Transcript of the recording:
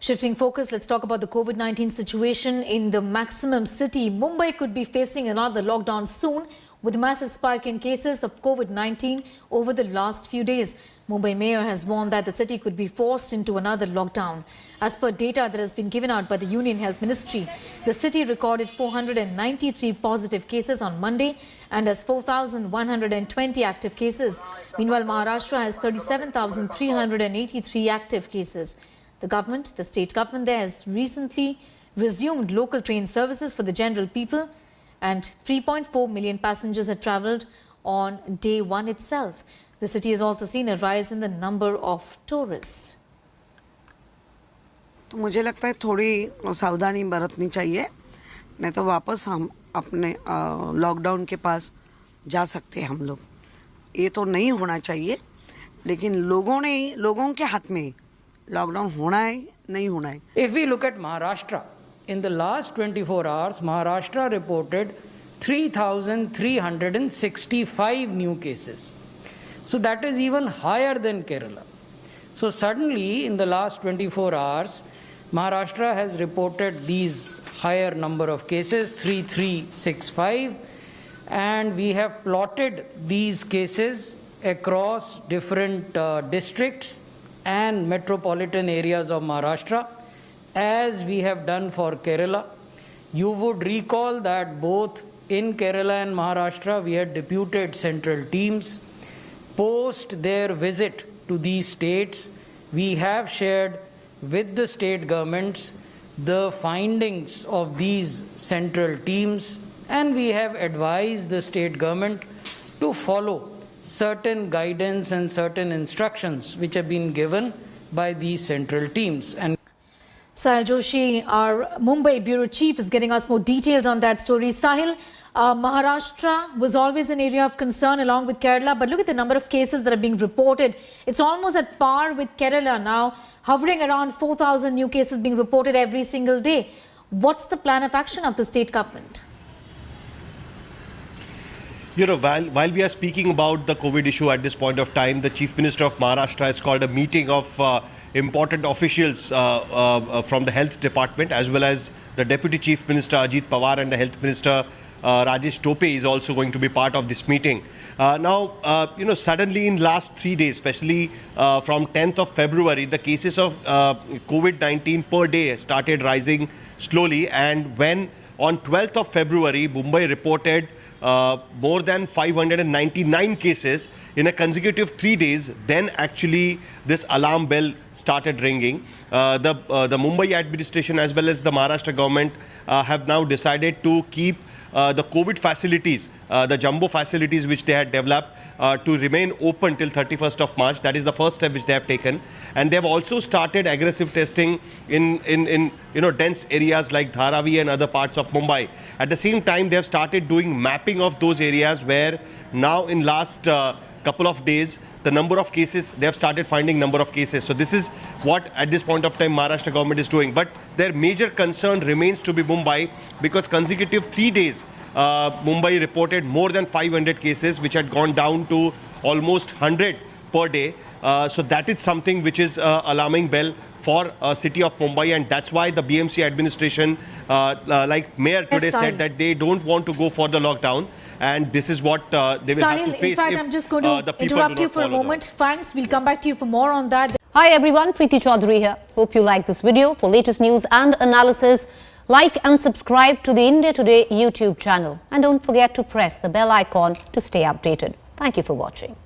Shifting focus, let's talk about the COVID-19 situation in the maximum city. Mumbai could be facing another lockdown soon with a massive spike in cases of COVID-19 over the last few days. Mumbai mayor has warned that the city could be forced into another lockdown. As per data that has been given out by the Union Health Ministry, the city recorded 493 positive cases on Monday and has 4,120 active cases. Meanwhile, Maharashtra has 37,383 active cases. The state government there has recently resumed local train services for the general people, and 3.4 million passengers had travelled on day one itself. The city has also seen a rise in the number of tourists. तो मुझे लगता है थोड़ी सावधानी बरतनी चाहिए, नहीं तो वापस हम अपने लॉकडाउन के पास जा सकते हैं हम लोग। ये तो नहीं होना चाहिए, लेकिन लोगों के हाथ में लॉकडाउन होना है नहीं होना है। If we look at Maharashtra, in the last 24 hours, Maharashtra reported 3,365 new cases. So that is even higher than Kerala. So suddenly, in the last 24 hours, Maharashtra has reported these higher number of cases, 3,365, and we have plotted these cases across different districts and metropolitan areas of Maharashtra, as we have done for Kerala. You would recall that both in Kerala and Maharashtra, we had deputed central teams. Post their visit to these states, we have shared with the state governments the findings of these central teams, and we have advised the state government to follow certain guidance and certain instructions which have been given by these central teams. And Sahil Joshi, our Mumbai bureau chief, is getting us more details on that story. Sahil, Maharashtra was always an area of concern along with Kerala, but look at the number of cases that are being reported. It's almost at par with Kerala now, hovering around 4,000 new cases being reported every single day. What's the plan of action of the state government? You know, while we are speaking about the COVID issue at this point of time, the Chief Minister of Maharashtra has called a meeting of important officials from the Health Department, as well as the Deputy Chief Minister Ajit Pawar and the Health Minister Rajesh Tope is also going to be part of this meeting. You know, suddenly in last 3 days, especially from 10th of February, the cases of COVID-19 per day started rising slowly, and when on 12th of February, Mumbai reported more than 599 cases in a consecutive 3 days, then actually this alarm bell started ringing. The Mumbai administration as well as the Maharashtra government have now decided to keep the COVID facilities, the jumbo facilities which they had developed, to remain open till 31st of March. That is the first step which they have taken. And they have also started aggressive testing in dense areas like Dharavi and other parts of Mumbai. At the same time, they have started doing mapping of those areas where now in last couple of days, the number of cases, they have started finding number of cases. So this is what at this point of time Maharashtra government is doing. But their major concern remains to be Mumbai, because consecutive 3 days, Mumbai reported more than 500 cases, which had gone down to almost 100 per day. So that is something which is alarming bell for city of Mumbai, and that's why the BMC administration, like Mayor today said, that they don't want to go for the lockdown. And this is what they will have to face. In fact, I'm just going to interrupt you for a moment. Thanks. We'll come back to you for more on that. Hi everyone, Preeti Chaudhary here. Hope you like this video. For latest news and analysis, like and subscribe to the India Today YouTube channel. And don't forget to press the bell icon to stay updated. Thank you for watching.